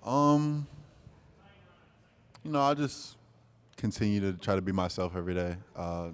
Um, I just continue to try to be myself every day,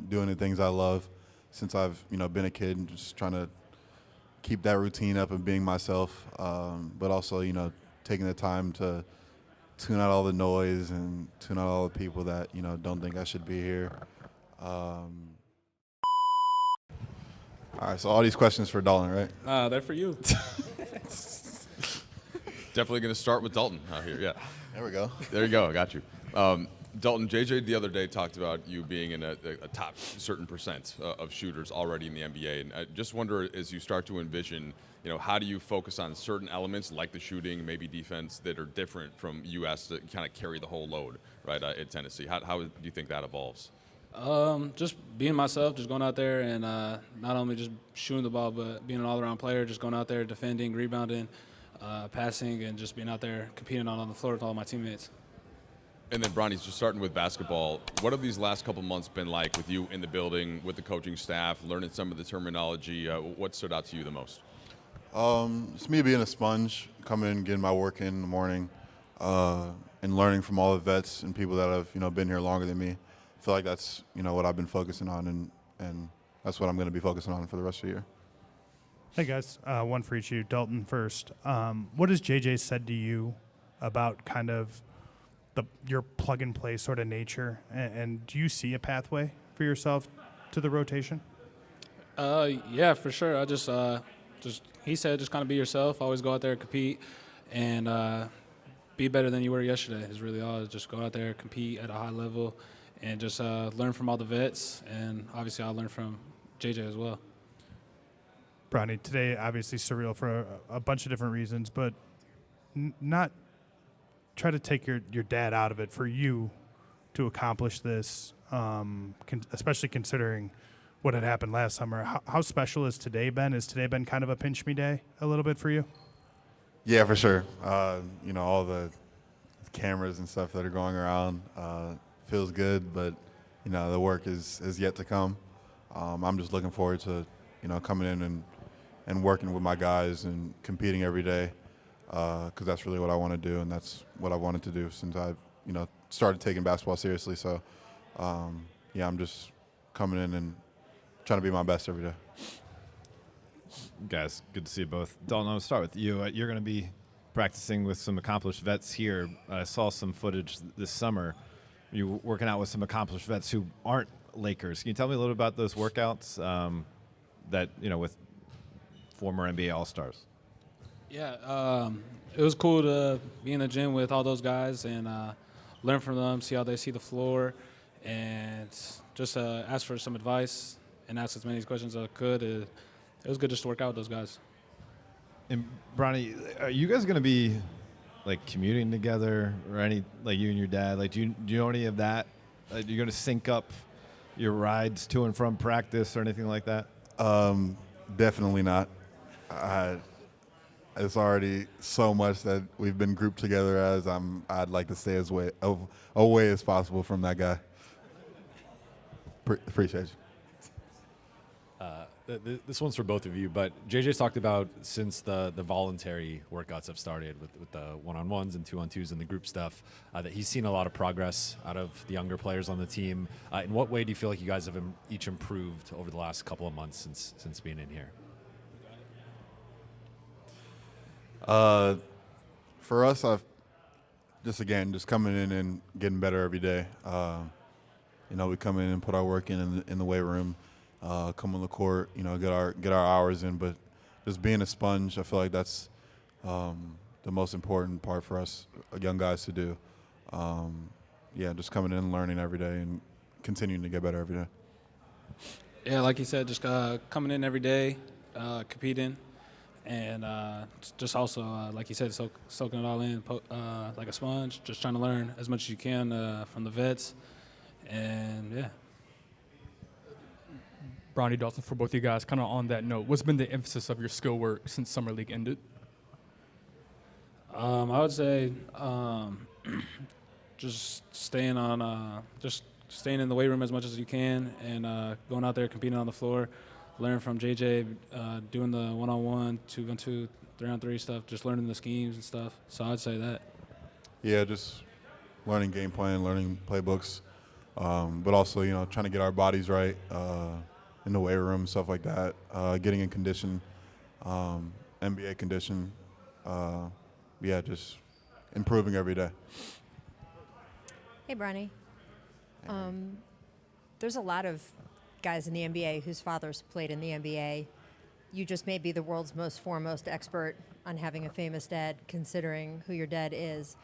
doing the things I love since I've, been a kid, and just trying to keep that routine up and being myself, but also, taking the time to tune out all the noise and tune out all the people that, don't think I should be here. All right, so all these questions for Dalton, right? They're for you. Definitely going to start with Dalton out here, yeah. There we go. There you go, I got you. Dalton, JJ the other day talked about you being in a top certain percent of shooters already in the NBA, and I just wonder, as you start to envision, how do you focus on certain elements like the shooting, maybe defense, that are different from U.S. to kind of carry the whole load, right, at Tennessee? How do you think that evolves? Just being myself, just going out there and not only just shooting the ball, but being an all-around player, just going out there defending, rebounding, passing, and just being out there competing on the floor with all my teammates. And then, Bronny, just starting with basketball, what have these last couple months been like with you in the building, with the coaching staff, learning some of the terminology? What stood out to you the most? It's me being a sponge, coming in, getting my work in the morning, and learning from all the vets and people that have, been here longer than me. I feel like that's, what I've been focusing on, and that's what I'm going to be focusing on for the rest of the year. Hey, guys. One for each of you. Dalton first. What has JJ said to you about kind of your plug-and-play sort of nature, and do you see a pathway for yourself to the rotation? Yeah, for sure. I just he said just kind of be yourself, always go out there and compete, and be better than you were yesterday is really all. Just go out there, compete at a high level, and just learn from all the vets, and obviously I'll learn from JJ as well. Bronny, today obviously surreal for a bunch of different reasons, but not try to take your dad out of it for you to accomplish this, especially considering what had happened last summer. How special has today been? Has today been kind of a pinch me day a little bit for you? Yeah, for sure. All the cameras and stuff that are going around feels good, but, the work is yet to come. I'm just looking forward to, coming in and working with my guys and competing every day. Because that's really what I want to do, and that's what I wanted to do since I, started taking basketball seriously. So, I'm just coming in and trying to be my best every day. Guys, good to see you both. Dalton, I'll start with you. You're going to be practicing with some accomplished vets here. I saw some footage this summer. You working out with some accomplished vets who aren't Lakers. Can you tell me a little about those workouts with former NBA All-Stars? Yeah, it was cool to be in the gym with all those guys and learn from them, see how they see the floor, and just ask for some advice and ask as many questions as I could. It was good just to work out with those guys. And Bronny, are you guys going to be like commuting together, or any, like you and your dad? Like, do you know any of that? Are you going to sync up your rides to and from practice or anything like that? Definitely not. It's already so much that we've been grouped together as. I'd like to stay as away as possible from that guy. Appreciate you. This one's for both of you, but JJ's talked about since the voluntary workouts have started with the one-on-ones and two-on-twos and the group stuff, that he's seen a lot of progress out of the younger players on the team. In what way do you feel like you guys have each improved over the last couple of months since being in here? For us, I've just coming in and getting better every day. We come in and put our work in the weight room, come on the court, get our hours in. But just being a sponge, I feel like that's the most important part for us young guys to do. Just coming in and learning every day and continuing to get better every day. Yeah, like you said, just coming in every day, competing. And just also, like you said, soaking it all in like a sponge, just trying to learn as much as you can from the vets. And, yeah. Bronny, Dalton, for both of you guys, kind of on that note, what's been the emphasis of your skill work since Summer League ended? I would say just staying in the weight room as much as you can and going out there, competing on the floor. Learn from JJ, doing the one-on-one, 2-on-2, 3-on-3 stuff, just learning the schemes and stuff. So I'd say that. Yeah, just learning game plan, learning playbooks, but also, trying to get our bodies right in the weight room, stuff like that, getting in condition, NBA condition. Yeah, just improving every day. Hey, Bronny. There's a lot of guys in the NBA whose fathers played in the NBA. You just may be the world's most foremost expert on having a famous dad, considering who your dad is.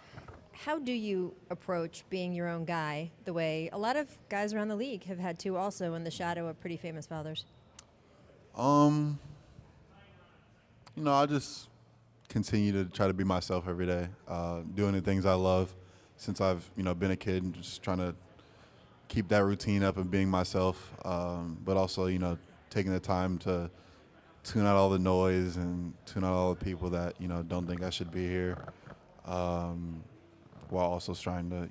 How do you approach being your own guy the way a lot of guys around the league have had to also in the shadow of pretty famous fathers? I just continue to try to be myself every day, doing the things I love since I've, been a kid, and just trying to keep that routine up and being myself, but also, taking the time to tune out all the noise and tune out all the people that, don't think I should be here, while also trying to,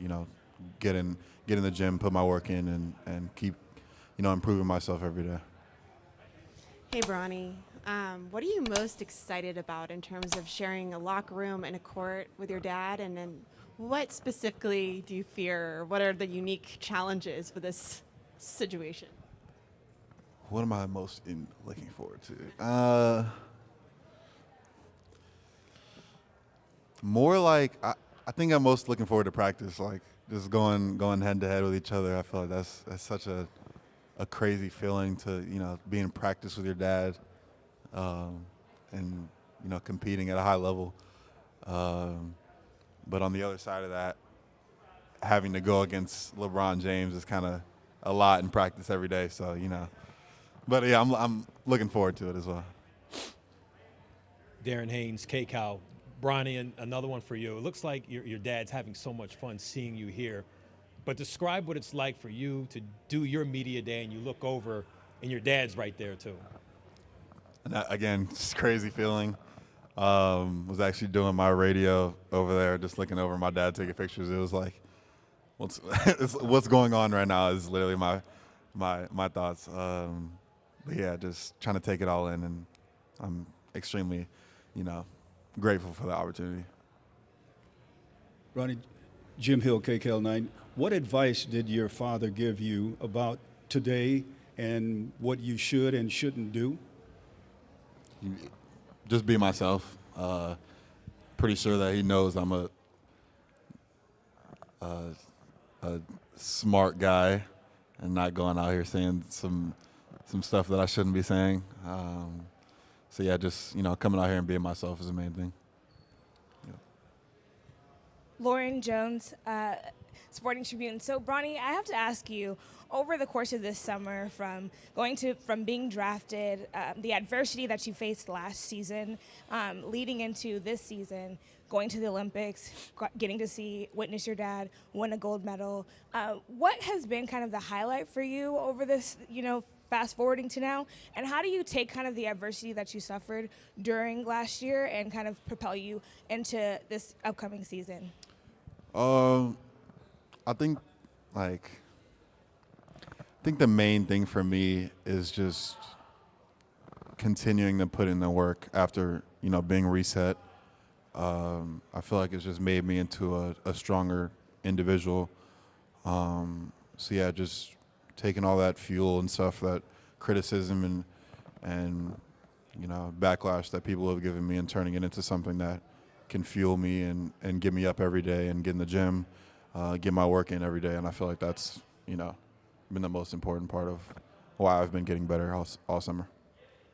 get in the gym, put my work in, and keep, improving myself every day. Hey, Bronny. What are you most excited about in terms of sharing a locker room and a court with your dad? And then what specifically do you fear? What are the unique challenges for this situation? What am I most looking forward to? More like I think I'm most looking forward to practice, like just going head to head with each other. I feel like that's such a crazy feeling to be in practice with your dad, and competing at a high level. But on the other side of that, having to go against LeBron James is kind of a lot in practice every day. So but yeah, I'm looking forward to it as well. Darren Haynes, K-Cow. Bronny, and another one for you. It looks like your dad's having so much fun seeing you here, but describe what it's like for you to do your media day and you look over and your dad's right there too. And that, again, just crazy feeling. Was actually doing my radio over there, just looking over my dad taking pictures. It was like, what's going on right now is literally my thoughts. But yeah, just trying to take it all in, and I'm extremely, grateful for the opportunity. Ronnie, Jim Hill, KKL9. What advice did your father give you about today and what you should and shouldn't do? Just be myself. Pretty sure that he knows I'm a smart guy and not going out here saying some stuff that I shouldn't be saying. So yeah, just coming out here and being myself is the main thing. Yeah. Lauren Jones, Sporting Tribune. So, Bronny, I have to ask you, over the course of this summer, from being drafted, the adversity that you faced last season, leading into this season, going to the Olympics, getting to witness your dad win a gold medal, what has been kind of the highlight for you over this, fast forwarding to now, and how do you take kind of the adversity that you suffered during last year and kind of propel you into this upcoming season? I think the main thing for me is just continuing to put in the work after, being reset. I feel like it's just made me into a stronger individual. So yeah, just taking all that fuel and stuff, that criticism and backlash that people have given me, and turning it into something that can fuel me and get me up every day and get in the gym, get my work in every day. And I feel like that's, been the most important part of why I've been getting better all summer.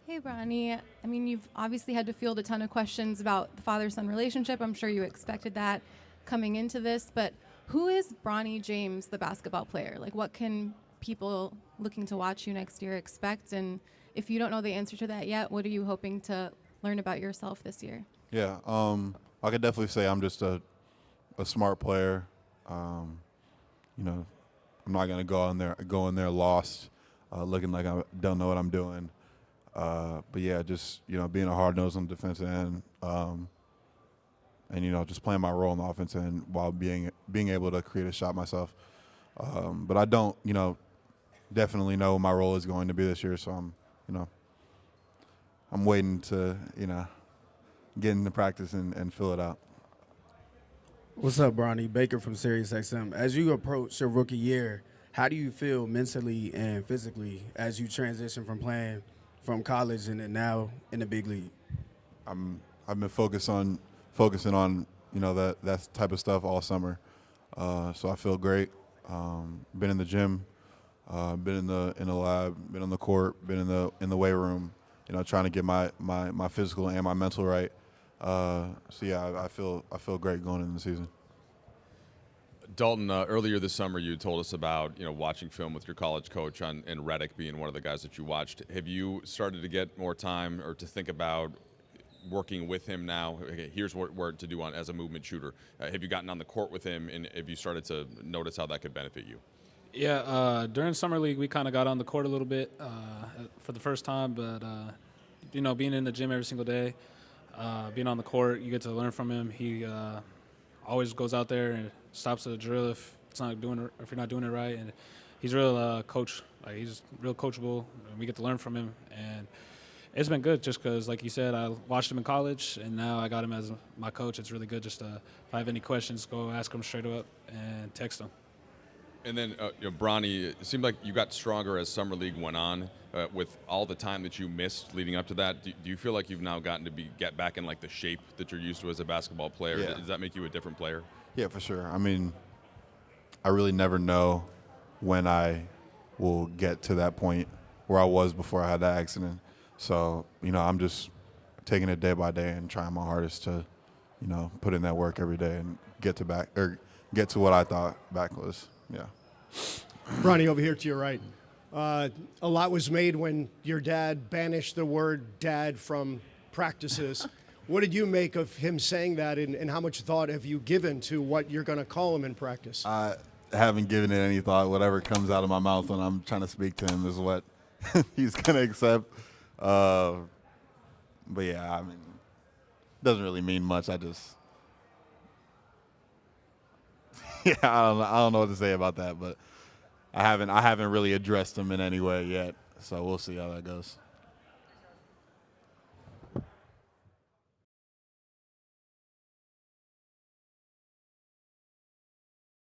Hey, Bronny. I mean, you've obviously had to field a ton of questions about the father-son relationship. I'm sure you expected that coming into this, but who is Bronny James, the basketball player? Like, what can people looking to watch you next year expect? And if you don't know the answer to that yet, what are you hoping to learn about yourself this year? Yeah, I could definitely say I'm just a smart player. I'm not gonna go in there lost, looking like I don't know what I'm doing. But yeah, just being a hard nose on the defensive end, and just playing my role on the offense end while being able to create a shot myself. But I don't definitely know what my role is going to be this year, so I'm waiting to get into practice and fill it out. What's up, Bronny? Baker from SiriusXM. As you approach your rookie year, how do you feel mentally and physically as you transition from playing from college and then now in the big league? I've been focusing on that type of stuff all summer, so I feel great. Been in the gym, been in the lab, been on the court, been in the weight room. Trying to get my physical and my mental right. So yeah, I feel great going into the season. Dalton, earlier this summer, you told us about watching film with your college coach and Redick being one of the guys that you watched. Have you started to get more time or to think about working with him now? Okay, here's what to do as a movement shooter. Have you gotten on the court with him, and have you started to notice how that could benefit you? Yeah, during summer league, we kind of got on the court a little bit for the first time, but being in the gym every single day, being on the court, you get to learn from him. He always goes out there and stops the drill if you're not doing it right, and he's real coach. Like, he's real coachable, and we get to learn from him, and it's been good just because, like you said, I watched him in college, and now I got him as my coach. It's really good just if I have any questions, go ask him straight up and text him. And then, Bronny, it seemed like you got stronger as summer league went on. With all the time that you missed leading up to that, do you feel like you've now gotten to get back in like the shape that you're used to as a basketball player? Yeah. Does that make you a different player? Yeah, for sure. I mean, I really never know when I will get to that point where I was before I had that accident. So, I'm just taking it day by day and trying my hardest to, put in that work every day and get to what I thought back was. Yeah. Bronny, over here to your right. A lot was made when your dad banished the word dad from practices. What did you make of him saying that, and how much thought have you given to what you're going to call him in practice? I haven't given it any thought. Whatever comes out of my mouth when I'm trying to speak to him is what he's going to accept. But yeah, I mean, it doesn't really mean much. I don't know what to say about that, but I haven't really addressed him in any way yet. So we'll see how that goes.